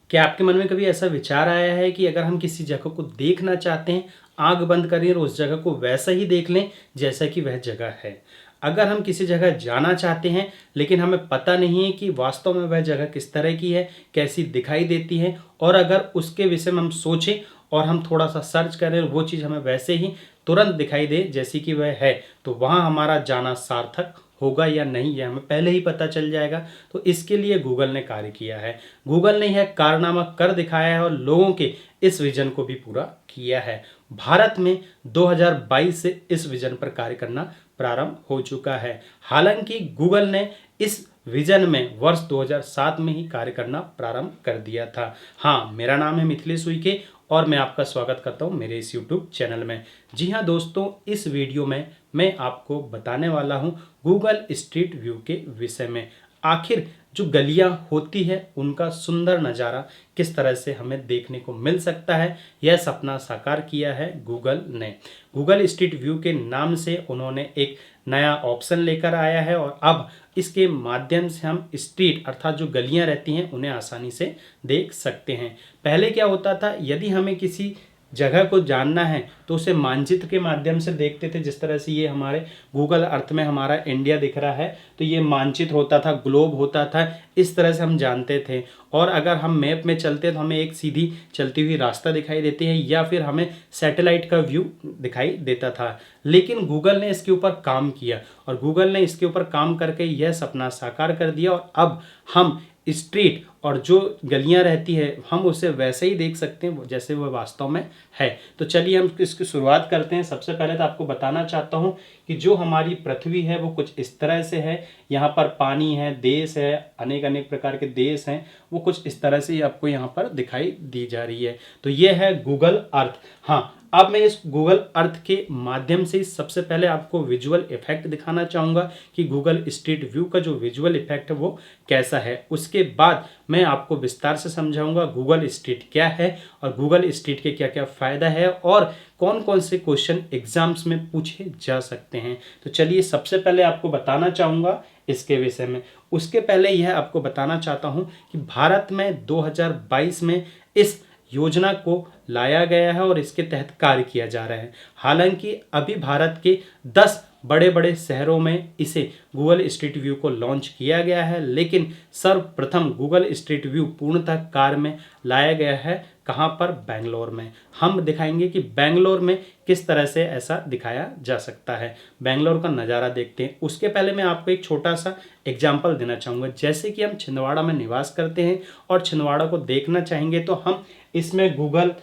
क्या आपके मन में कभी ऐसा विचार आया है कि अगर हम किसी जगह को देखना चाहते हैं, आंख बंद करें और उस जगह को वैसा ही देख लें जैसा कि वह जगह है। अगर हम किसी जगह जाना चाहते हैं लेकिन हमें पता नहीं है कि वास्तव में वह जगह किस तरह की है, कैसी दिखाई देती है, और अगर उसके विषय में हम सोचें और हम थोड़ा सा सर्च करें और वो चीज़ हमें वैसे ही तुरंत दिखाई दे जैसी कि वह है, तो वहाँ हमारा जाना सार्थक होगा या नहीं, यह हमें पहले ही पता चल जाएगा। तो इसके लिए गूगल ने कार्य किया है। गूगल ने यह कारनामा कर दिखाया है और लोगों के इस विजन को भी पूरा किया है। भारत में 2022 से इस विजन पर कार्य करना प्रारंभ हो चुका है। हालांकि गूगल ने इस विजन में वर्ष 2007 में ही कार्य करना प्रारंभ कर दिया था। हाँ, मेरा नाम है मिथिलेश उइके और मैं आपका स्वागत करता हूं मेरे इस YouTube चैनल में। जी हाँ दोस्तों, इस वीडियो में मैं आपको बताने वाला हूं गूगल स्ट्रीट व्यू के विषय में। आखिर जो गलियां होती है उनका सुंदर नज़ारा किस तरह से हमें देखने को मिल सकता है, यह सपना साकार किया है गूगल ने। गूगल स्ट्रीट व्यू के नाम से उन्होंने एक नया ऑप्शन लेकर आया है और अब इसके माध्यम से हम स्ट्रीट अर्थात जो गलियां रहती हैं उन्हें आसानी से देख सकते हैं। पहले क्या होता था, यदि हमें किसी जगह को जानना है तो उसे मानचित्र के माध्यम से देखते थे। जिस तरह से ये हमारे गूगल अर्थ में हमारा इंडिया दिख रहा है तो ये मानचित्र होता था, ग्लोब होता था, इस तरह से हम जानते थे। और अगर हम मैप में चलते तो हमें एक सीधी चलती हुई रास्ता दिखाई देती है या फिर हमें सैटेलाइट का व्यू दिखाई देता था। लेकिन गूगल ने इसके ऊपर काम किया और गूगल ने इसके ऊपर काम करके यह सपना साकार कर दिया और अब हम स्ट्रीट और जो गलियां रहती है हम उसे वैसे ही देख सकते हैं जैसे वह वास्तव में है। तो चलिए हम इसकी शुरुआत करते हैं। सबसे पहले तो आपको बताना चाहता हूं कि जो हमारी पृथ्वी है वो कुछ इस तरह से है। यहाँ पर पानी है, देश है, अनेक अनेक प्रकार के देश हैं, वो कुछ इस तरह से आपको यहाँ पर दिखाई दी जा रही है। तो ये है गूगल अर्थ। हाँ, अब मैं इस गूगल अर्थ के माध्यम से सबसे पहले आपको विजुअल इफेक्ट दिखाना चाहूँगा कि गूगल स्ट्रीट व्यू का जो विजुअल इफेक्ट है वो कैसा है। उसके बाद मैं आपको विस्तार से समझाऊंगा गूगल स्ट्रीट क्या है और गूगल स्ट्रीट के क्या क्या फ़ायदा है और कौन कौन से क्वेश्चन एग्जाम्स में पूछे जा सकते हैं। तो चलिए सबसे पहले आपको बताना चाहूँगा इसके विषय में। उसके पहले यह आपको बताना चाहता हूँ कि भारत में 2022 में इस योजना को लाया गया है और इसके तहत कार्य किया जा रहा है। हालांकि अभी भारत के 10 बड़े बड़े शहरों में इसे गूगल स्ट्रीट व्यू को लॉन्च किया गया है, लेकिन सर्वप्रथम गूगल स्ट्रीट व्यू पूर्णतः कार्य में लाया गया है। कहाँ पर? बेंगलोर में। हम दिखाएंगे कि बेंगलोर में किस तरह से ऐसा दिखाया जा सकता है। बेंगलोर का नज़ारा देखते हैं। उसके पहले मैं आपको एक छोटा सा एग्जाम्पल देना चाहूँगा। जैसे कि हम छिंदवाड़ा में निवास करते हैं और छिंदवाड़ा को देखना चाहेंगे तो हम इसमें गूगल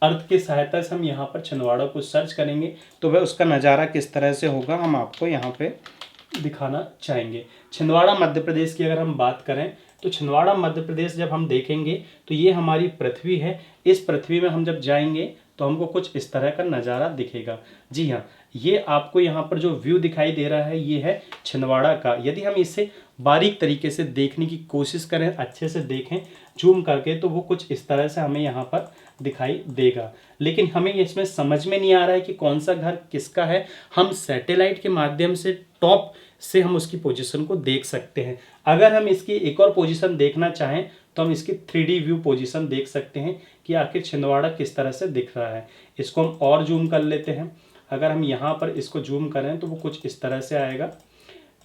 अर्थ की सहायता से हम यहाँ पर छिंदवाड़ा को सर्च करेंगे तो वह उसका नज़ारा किस तरह से होगा हम आपको यहाँ पे दिखाना चाहेंगे। छिंदवाड़ा मध्य प्रदेश की अगर हम बात करें तो छिंदवाड़ा मध्य प्रदेश जब हम देखेंगे तो ये हमारी पृथ्वी है। इस पृथ्वी में हम जब जाएंगे तो हमको कुछ इस तरह का नज़ारा दिखेगा। जी हाँ, ये आपको यहाँ पर जो व्यू दिखाई दे रहा है ये है छिंदवाड़ा का। यदि हम इसे बारीक तरीके से देखने की कोशिश करें, अच्छे से देखें जूम करके, तो वो कुछ इस तरह से हमें यहाँ पर दिखाई देगा। लेकिन हमें इसमें समझ में नहीं आ रहा है कि कौन सा घर किसका है। हम सैटेलाइट के माध्यम से टॉप से हम उसकी पोजीशन को देख सकते हैं। अगर हम इसकी एक और पोजीशन देखना चाहें तो हम इसकी 3D व्यू पोजीशन देख सकते हैं कि आखिर छिंदवाड़ा किस तरह से दिख रहा है। इसको हम और जूम कर लेते हैं। अगर हम यहाँ पर इसको जूम करें तो वो कुछ इस तरह से आएगा।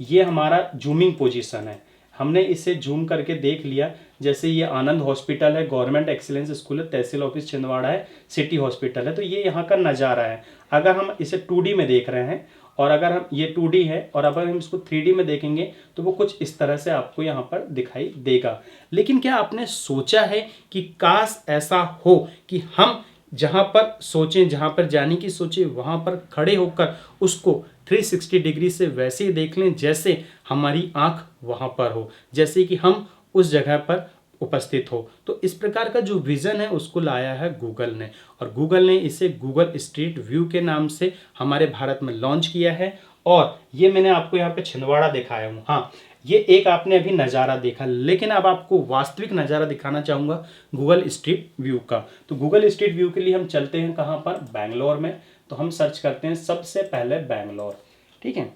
ये हमारा जूमिंग पोजीशन है। हमने इसे जूम करके देख लिया। जैसे ये आनंद हॉस्पिटल है, गवर्नमेंट एक्सीलेंस स्कूल है, तहसील ऑफिस छिंदवाड़ा है, सिटी हॉस्पिटल है, तो ये यहाँ का नज़ारा है। अगर हम इसे 2D में देख रहे हैं और अगर हम ये 2D है और अगर हम इसको 3D में देखेंगे तो वो कुछ इस तरह से आपको यहाँ पर दिखाई देगा। लेकिन क्या आपने सोचा है कि काश ऐसा हो कि हम जहाँ पर सोचें, जहाँ पर जाने की सोचें, वहाँ पर खड़े होकर उसको 360 डिग्री से वैसे ही देख लें जैसे हमारी आंख वहाँ पर हो, जैसे कि हम उस जगह पर उपस्थित हो। तो इस प्रकार का जो विज़न है उसको लाया है गूगल ने और गूगल ने इसे गूगल स्ट्रीट व्यू के नाम से हमारे भारत में लॉन्च किया है। और ये मैंने आपको यहाँ पे छिंदवाड़ा दिखाया हूँ। हाँ, ये एक आपने अभी नज़ारा देखा, लेकिन अब आपको वास्तविक नज़ारा दिखाना चाहूँगा गूगल स्ट्रीट व्यू का। तो गूगल स्ट्रीट व्यू के लिए हम चलते हैं कहाँ पर? बेंगलोर में। तो हम सर्च करते हैं सबसे पहले बेंगलोर। ठीक है,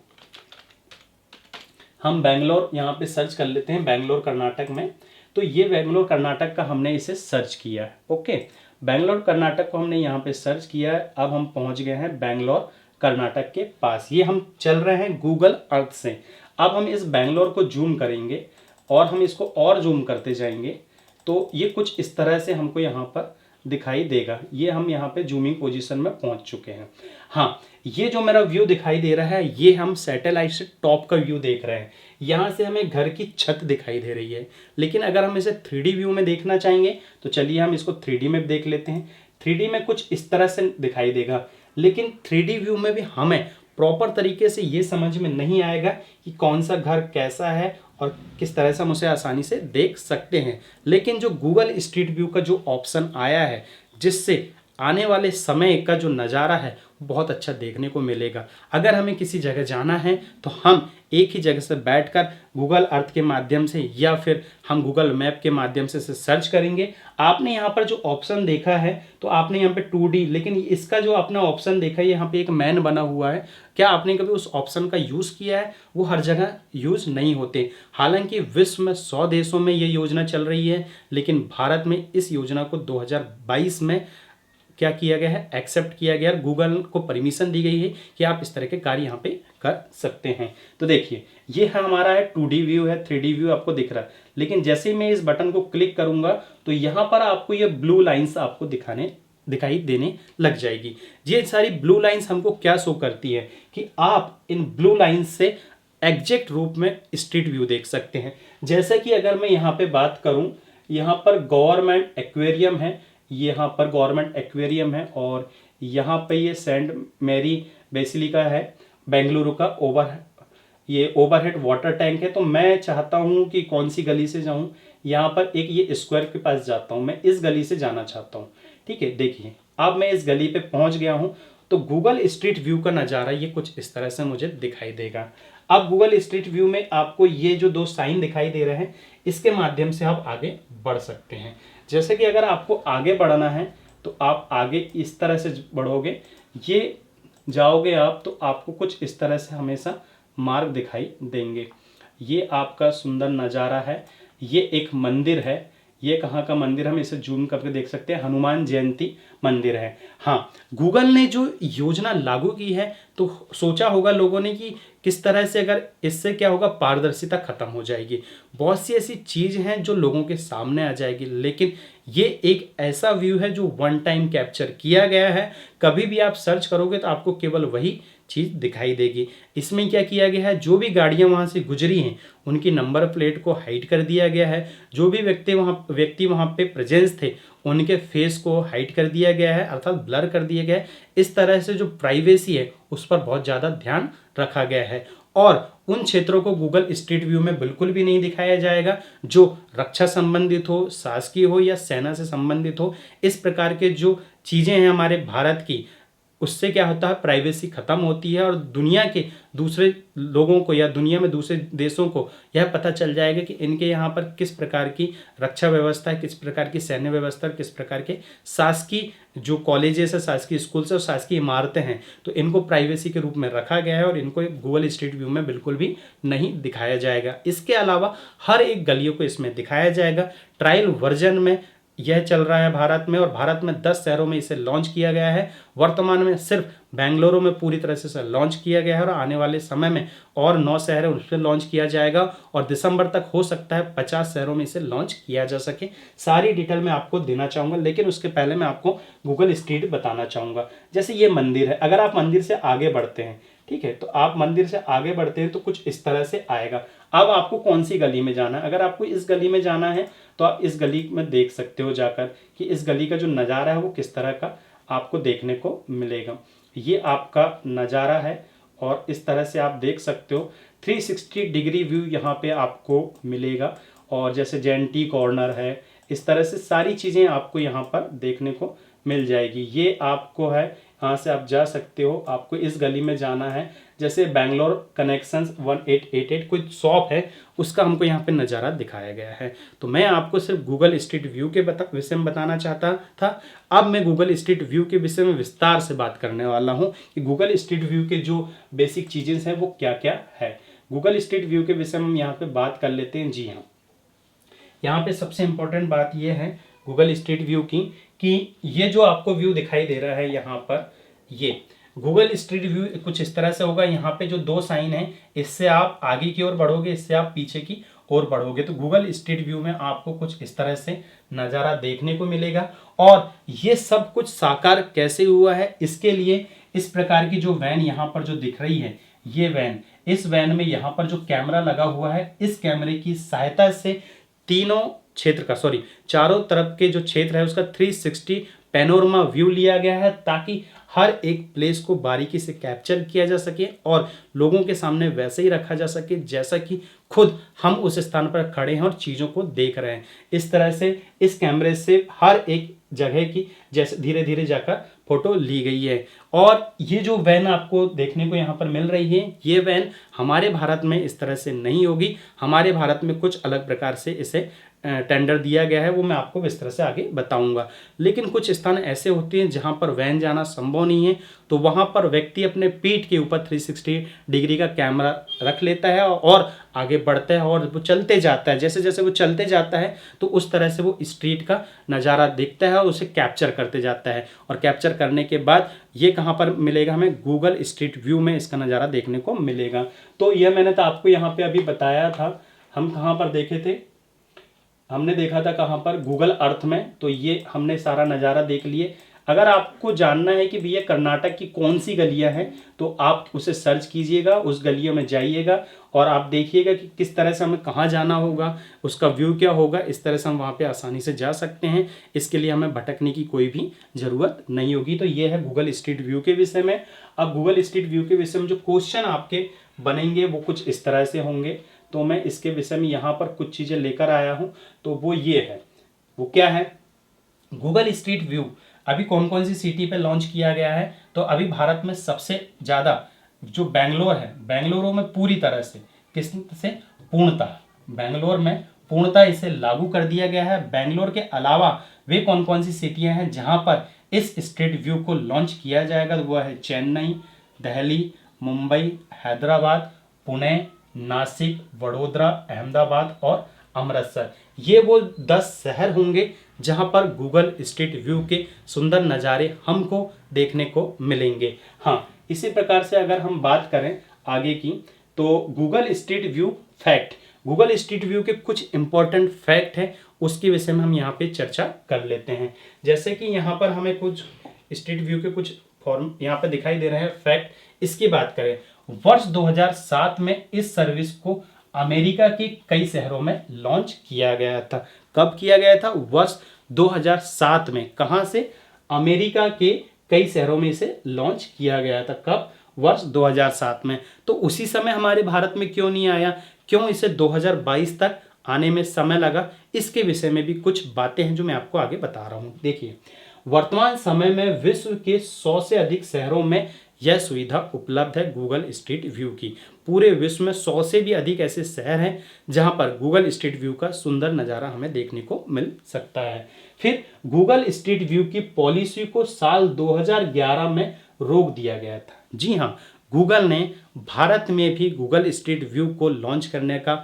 हम बेंगलोर यहाँ पे सर्च कर लेते हैं, बेंगलोर कर्नाटक में। तो ये बेंगलोर कर्नाटक का हमने इसे सर्च किया है। ओके, बेंगलोर कर्नाटक को हमने यहाँ पे सर्च किया है। अब हम पहुँच गए हैं बेंगलोर कर्नाटक के पास। ये हम चल रहे हैं गूगल अर्थ से। अब हम इस बेंगलोर को जूम करेंगे और हम इसको और जूम करते जाएंगे तो ये कुछ इस तरह से हमको यहाँ पर दिखाई देगा। ये हम यहाँ पे जूमिंग पोजीशन में पहुँच चुके हैं। हाँ, ये जो मेरा व्यू दिखाई दे रहा है ये हम सैटेलाइट से टॉप का व्यू देख रहे हैं। यहाँ से हमें घर की छत दिखाई दे रही है। लेकिन अगर हम इसे 3D व्यू में देखना चाहेंगे तो चलिए हम इसको 3D में देख लेते हैं। 3D में कुछ इस तरह से दिखाई देगा, लेकिन 3D व्यू में भी हमें प्रॉपर तरीके से ये समझ में नहीं आएगा कि कौन सा घर कैसा है और किस तरह से हम उसे आसानी से देख सकते हैं। लेकिन जो गूगल स्ट्रीट व्यू का जो ऑप्शन आया है, जिससे आने वाले समय का जो नज़ारा है बहुत अच्छा देखने को मिलेगा। अगर हमें किसी जगह जाना है तो हम एक ही जगह से बैठकर गूगल अर्थ के माध्यम से या फिर हम गूगल मैप के माध्यम से इसे सर्च करेंगे। आपने यहाँ पर जो ऑप्शन देखा है तो आपने यहाँ पे 2D, लेकिन इसका जो आपने ऑप्शन देखा है यहाँ पे एक मैन बना हुआ है। क्या आपने कभी उस ऑप्शन का यूज़ किया है? वो हर जगह यूज़ नहीं होते। हालांकि विश्व में 100 देशों में ये योजना चल रही है, लेकिन भारत में इस योजना को 2022 में क्या किया गया है, एक्सेप्ट किया गया। गूगल को परमिशन दी गई है कि आप इस तरह के कार्य यहाँ पे कर सकते हैं। तो देखिए ये है हमारा है 2D व्यू है, 3D व्यू आपको दिख रहा है। लेकिन जैसे ही मैं इस बटन को क्लिक करूंगा तो यहाँ पर आपको ये ब्लू लाइंस आपको दिखाई देने लग जाएगी। ये सारी ब्लू लाइंस हमको क्या शो करती है कि आप इन ब्लू लाइंस से एग्जैक्ट रूप में स्ट्रीट व्यू देख सकते हैं। जैसे कि अगर मैं यहाँ पे बात करूँ, यहाँ पर गवर्नमेंट एक्वेरियम है, यहाँ पर गवर्नमेंट एक्वेरियम है और यहाँ पे ये सेंट मैरी बेसिलिका है बेंगलुरु का ये ओवरहेड वाटर टैंक है। तो मैं चाहता हूँ कि कौन सी गली से जाऊँ, यहाँ पर एक ये स्क्वायर के पास जाता हूँ, मैं इस गली से जाना चाहता हूँ। ठीक है, देखिए अब मैं इस गली पे पहुँच गया हूँ। तो गूगल स्ट्रीट व्यू का नज़ारा ये कुछ इस तरह से मुझे दिखाई देगा। अब गूगल स्ट्रीट व्यू में आपको ये जो 2 साइन दिखाई दे रहे हैं, इसके माध्यम से आप आगे बढ़ सकते हैं। जैसे कि अगर आपको आगे बढ़ना है तो आप आगे इस तरह से बढ़ोगे, ये जाओगे आप तो आपको कुछ इस तरह से हमेशा मार्ग दिखाई देंगे। ये आपका सुंदर नज़ारा है। ये एक मंदिर है। ये कहाँ का मंदिर, हम इसे जूम करके देख सकते हैं, हनुमान जयंती मंदिर है। हाँ, गूगल ने जो योजना लागू की है तो सोचा होगा लोगों ने कि किस तरह से अगर इससे क्या होगा, पारदर्शिता खत्म हो जाएगी। बहुत सी ऐसी चीज़ हैं जो लोगों के सामने आ जाएगी। लेकिन ये एक ऐसा व्यू है जो वन टाइम कैप्चर किया गया है। कभी भी आप सर्च करोगे तो आपको केवल वही चीज़ दिखाई देगी। इसमें क्या किया गया है, जो भी गाड़ियां वहां से गुजरी हैं उनकी नंबर प्लेट को हाइड कर दिया गया है। जो भी व्यक्ति वहां पे प्रेजेंस थे उनके फेस को हाइड कर दिया गया है, अर्थात ब्लर कर दिया गया है। इस तरह से जो प्राइवेसी है उस पर बहुत ज़्यादा ध्यान रखा गया है। और उन क्षेत्रों को गूगल स्ट्रीट व्यू में बिल्कुल भी नहीं दिखाया जाएगा जो रक्षा संबंधित हो, शासकीय हो या सेना से संबंधित हो। इस प्रकार के जो चीज़ें हैं हमारे भारत की, उससे क्या होता है, प्राइवेसी खत्म होती है और दुनिया के दूसरे लोगों को या दुनिया में दूसरे देशों को यह पता चल जाएगा कि इनके यहाँ पर किस प्रकार की रक्षा व्यवस्था है, किस प्रकार की सैन्य व्यवस्था, किस प्रकार के शासकीय जो कॉलेजेस है, शासकीय स्कूल से और शासकीय इमारतें हैं। तो इनको प्राइवेसी के रूप में रखा गया है और इनको गूगल स्ट्रीट व्यू में बिल्कुल भी नहीं दिखाया जाएगा। इसके अलावा हर एक गलियों को इसमें दिखाया जाएगा। ट्रायल वर्जन में यह चल रहा है भारत में, और भारत में 10 शहरों में इसे लॉन्च किया गया है। वर्तमान में सिर्फ बेंगलुरु में पूरी तरह से इसे लॉन्च किया गया है और आने वाले समय में और 9 शहर है उस पर लॉन्च किया जाएगा और दिसंबर तक हो सकता है 50 शहरों में इसे लॉन्च किया जा सके। सारी डिटेल मैं आपको देना चाहूँगा, लेकिन उसके पहले मैं आपको गूगल स्ट्रीट बताना चाहूँगा। जैसे ये मंदिर है, अगर आप मंदिर से आगे बढ़ते हैं, ठीक है, तो आप मंदिर से आगे बढ़ते हैं तो कुछ इस तरह से आएगा। अब आपको कौन सी गली में जाना है, अगर आपको इस गली में जाना है तो आप इस गली में देख सकते हो जाकर कि इस गली का जो नज़ारा है वो किस तरह का आपको देखने को मिलेगा। ये आपका नज़ारा है और इस तरह से आप देख सकते हो 360 डिग्री व्यू यहाँ पे आपको मिलेगा। और जैसे जेंटी कॉर्नर है, इस तरह से सारी चीज़ें आपको यहाँ पर देखने को मिल जाएगी। ये आपको है, यहाँ से आप जा सकते हो। आपको इस गली में जाना है, जैसे बैंगलोर कनेक्शंस 1888 कोई शॉप है, उसका हमको यहाँ पे नज़ारा दिखाया गया है। तो मैं आपको सिर्फ गूगल स्ट्रीट व्यू के विषय में बताना चाहता था। अब मैं गूगल स्ट्रीट व्यू के विषय में विस्तार से बात करने वाला हूँ कि गूगल स्ट्रीट व्यू के जो बेसिक चीज़ें हैं वो क्या क्या है। गूगल स्ट्रीट व्यू के विषय में हम यहाँ पे बात कर लेते हैं। जी हाँ, यहाँ पे सबसे इम्पोर्टेंट बात ये है गूगल स्ट्रीट व्यू की, कि ये जो आपको व्यू दिखाई दे रहा है यहाँ पर, ये गूगल स्ट्रीट व्यू कुछ इस तरह से होगा। यहाँ पे जो दो साइन है, इससे आप आगे की ओर बढ़ोगे, इससे आप पीछे की ओर बढ़ोगे, तो गूगल स्ट्रीट व्यू में आपको कुछ इस तरह से नज़ारा देखने को मिलेगा। और ये सब कुछ साकार कैसे हुआ है, इसके लिए इस प्रकार की जो वैन यहाँ पर जो दिख रही है, ये वैन, इस वैन में यहाँ पर जो कैमरा लगा हुआ है, इस कैमरे की सहायता से तीनों क्षेत्र का, सॉरी, चारों तरफ के जो क्षेत्र है उसका 360 पैनोरमा व्यू लिया गया है, ताकि हर एक प्लेस को बारीकी से कैप्चर किया जा सके और लोगों के सामने वैसे ही रखा जा सके जैसा कि खुद हम उस स्थान पर खड़े हैं और चीज़ों को देख रहे हैं। इस तरह से इस कैमरे से हर एक जगह की जैसे धीरे धीरे जाकर फोटो ली गई है। और ये जो वैन आपको देखने को यहाँ पर मिल रही है, ये वैन हमारे भारत में इस तरह से नहीं होगी। हमारे भारत में कुछ अलग प्रकार से इसे टेंडर दिया गया है, वो मैं आपको विस्तार से आगे बताऊंगा। लेकिन कुछ स्थान ऐसे होते हैं जहां पर वैन जाना संभव नहीं है, तो वहां पर व्यक्ति अपने पीठ के ऊपर 360 डिग्री का कैमरा रख लेता है और आगे बढ़ता है और वो चलते जाता है। जैसे जैसे वो चलते जाता है तो उस तरह से वो स्ट्रीट का नज़ारा देखता है और उसे कैप्चर करते जाता है। और कैप्चर करने के बाद ये कहाँ पर मिलेगा, हमें गूगल स्ट्रीट व्यू में इसका नज़ारा देखने को मिलेगा। तो यह मैंने तो आपको यहाँ पे अभी बताया था। हम कहाँ पर देखे थे, हमने देखा था कहाँ पर, गूगल अर्थ में। तो ये हमने सारा नज़ारा देख लिए। अगर आपको जानना है कि भैया कर्नाटक की कौन सी गलियां हैं, तो आप उसे सर्च कीजिएगा, उस गलियों में जाइएगा और आप देखिएगा कि किस तरह से हमें कहाँ जाना होगा, उसका व्यू क्या होगा। इस तरह से हम वहाँ पे आसानी से जा सकते हैं। इसके लिए हमें भटकने की कोई भी ज़रूरत नहीं होगी। तो ये है गूगल स्ट्रीट व्यू के विषय में। अब गूगल स्ट्रीट व्यू के विषय में जो क्वेश्चन आपके बनेंगे वो कुछ इस तरह से होंगे। तो मैं इसके विषय में यहाँ पर कुछ चीज़ें लेकर आया हूँ। तो वो ये है, वो क्या है, गूगल स्ट्रीट व्यू अभी कौन कौन सी सिटी पे लॉन्च किया गया है। तो अभी भारत में सबसे ज़्यादा जो बेंगलोर है, बेंगलुरु में पूरी तरह से किस से पूर्णतः, बेंगलोर में पूर्णतः इसे लागू कर दिया गया है। बेंगलोर के अलावा वे कौन कौन सी सिटियां हैं जहां पर इस स्ट्रीट व्यू को लॉन्च किया जाएगा, तो वह है चेन्नई, दिल्ली, मुंबई, हैदराबाद, पुणे, नासिक, वडोदरा, अहमदाबाद और अमृतसर। ये वो 10 शहर होंगे जहां पर गूगल स्ट्रीट व्यू के सुंदर नज़ारे हमको देखने को मिलेंगे। हाँ, इसी प्रकार से अगर हम बात करें आगे की, तो Google street view fact, Google street view के कुछ इंपॉर्टेंट फैक्ट है, उसके विषय में हम यहाँ पे चर्चा कर लेते हैं। जैसे कि यहाँ पर हमें कुछ स्ट्रीट व्यू के कुछ फॉर्म यहाँ पे दिखाई दे रहे हैं फैक्ट। इसकी बात करें, वर्ष 2007 में इस सर्विस को अमेरिका के कई शहरों में लॉन्च किया गया था। कब किया गया था? वर्ष 2007 में। कहां से? अमेरिका के कई शहरों में इसे लॉन्च किया गया था। कब? वर्ष 2007 में। तो उसी समय हमारे भारत में क्यों नहीं आया, क्यों इसे 2022 तक आने में समय लगा, इसके विषय में भी कुछ बातें हैं जो मैं आपको आगे बता रहा हूं। देखिए, वर्तमान समय में विश्व के 100 से अधिक शहरों में यह सुविधा उपलब्ध है गूगल स्ट्रीट व्यू की। पूरे विश्व में 100 से भी अधिक ऐसे शहर हैं जहां पर गूगल स्ट्रीट व्यू का सुंदर नज़ारा हमें देखने को मिल सकता है। फिर गूगल स्ट्रीट व्यू की पॉलिसी को साल 2011 में रोक दिया गया था। जी हाँ, गूगल ने भारत में भी गूगल स्ट्रीट व्यू को लॉन्च करने का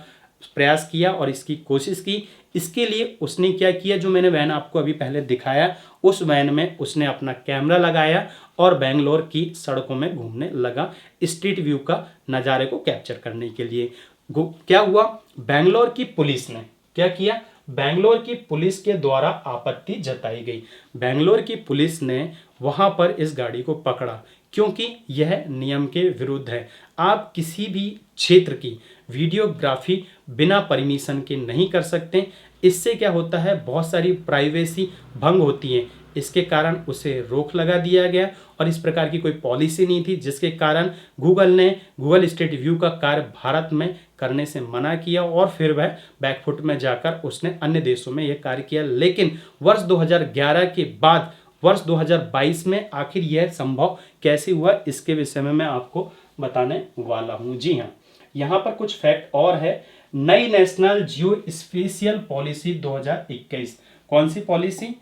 प्रयास किया और इसकी कोशिश की। इसके लिए उसने क्या किया, जो मैंने वैन आपको अभी पहले दिखाया, उस वैन में उसने अपना कैमरा लगाया और बेंगलोर की सड़कों में घूमने लगा स्ट्रीट व्यू का नज़ारे को कैप्चर करने के लिए। क्या हुआ, बेंगलोर की पुलिस ने क्या किया, बेंगलोर की पुलिस के द्वारा आपत्ति जताई गई। बेंगलोर की पुलिस ने वहां पर इस गाड़ी को पकड़ा क्योंकि यह नियम के विरुद्ध है। आप किसी भी क्षेत्र की वीडियोग्राफी बिना परमिशन के नहीं कर सकते। इससे क्या होता है, बहुत सारी प्राइवेसी भंग होती है। इसके कारण उसे रोक लगा दिया गया और इस प्रकार की कोई पॉलिसी नहीं थी, जिसके कारण गूगल ने गूगल स्ट्रीट व्यू का कार्य भारत में करने से मना किया और फिर वह बैकफुट में जाकर उसने अन्य देशों में यह कार्य किया। लेकिन वर्ष 2011 के बाद वर्ष 2022 में आखिर यह संभव कैसे हुआ, इसके विषय में मैं आपको बताने वाला हूँ। जी हाँ, यहाँ पर कुछ फैक्ट और है। नई नेशनल जियो स्पेशियल पॉलिसी 2021, कौन सी पॉलिसी?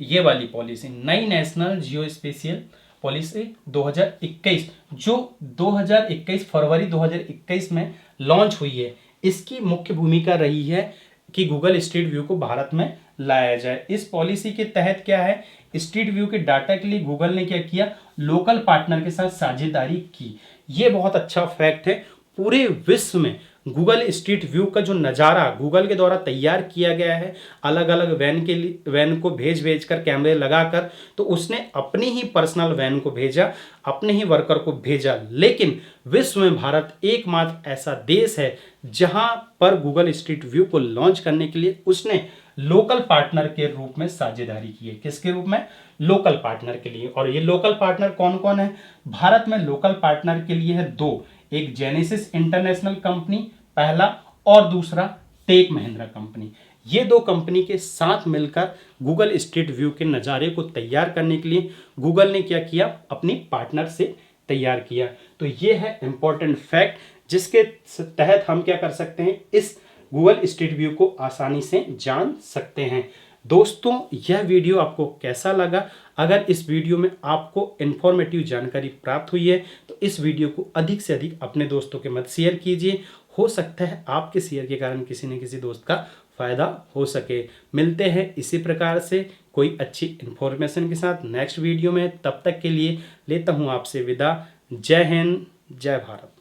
ये वाली पॉलिसी, नई नेशनल जियो स्पेशियल पॉलिसी 2021, जो 2021 फरवरी 2021 में लॉन्च हुई है। इसकी मुख्य भूमिका रही है कि गूगल स्ट्रीट व्यू को भारत में लाया जाए। इस पॉलिसी के तहत क्या है, स्ट्रीट व्यू के डाटा के लिए गूगल ने क्या किया, लोकल पार्टनर के साथ साझेदारी की। ये बहुत अच्छा फैक्ट है। पूरे विश्व में गूगल स्ट्रीट व्यू का जो नज़ारा गूगल के द्वारा तैयार किया गया है, अलग अलग वैन को भेज कर कैमरे लगाकर, तो उसने अपनी ही पर्सनल वैन को भेजा, अपने ही वर्कर को भेजा। लेकिन विश्व में भारत एकमात्र ऐसा देश है जहां पर गूगल स्ट्रीट व्यू को लॉन्च करने के लिए उसने लोकल पार्टनर के रूप में साझेदारी की है। किसके रूप में, लोकल पार्टनर के लिए। और ये लोकल पार्टनर कौन कौन है, भारत में लोकल पार्टनर के लिए है दो, एक जेनेसिस इंटरनेशनल कंपनी पहला, और दूसरा टेक महिंद्रा कंपनी। ये दो कंपनी के साथ मिलकर गूगल स्ट्रीट व्यू के नज़ारे को तैयार करने के लिए गूगल ने क्या किया, अपनी पार्टनर से तैयार किया। तो ये है इंपॉर्टेंट फैक्ट जिसके तहत हम क्या कर सकते हैं, इस गूगल स्ट्रीट व्यू को आसानी से जान सकते हैं। दोस्तों, यह वीडियो आपको कैसा लगा? अगर इस वीडियो में आपको इन्फॉर्मेटिव जानकारी प्राप्त हुई है तो इस वीडियो को अधिक से अधिक अपने दोस्तों के मत शेयर कीजिए। हो सकता है आपके शेयर के कारण किसी न किसी दोस्त का फायदा हो सके। मिलते हैं इसी प्रकार से कोई अच्छी इन्फॉर्मेशन के साथ नेक्स्ट वीडियो में। तब तक के लिए लेता हूँ आपसे विदा। जय हिंद, जय भारत।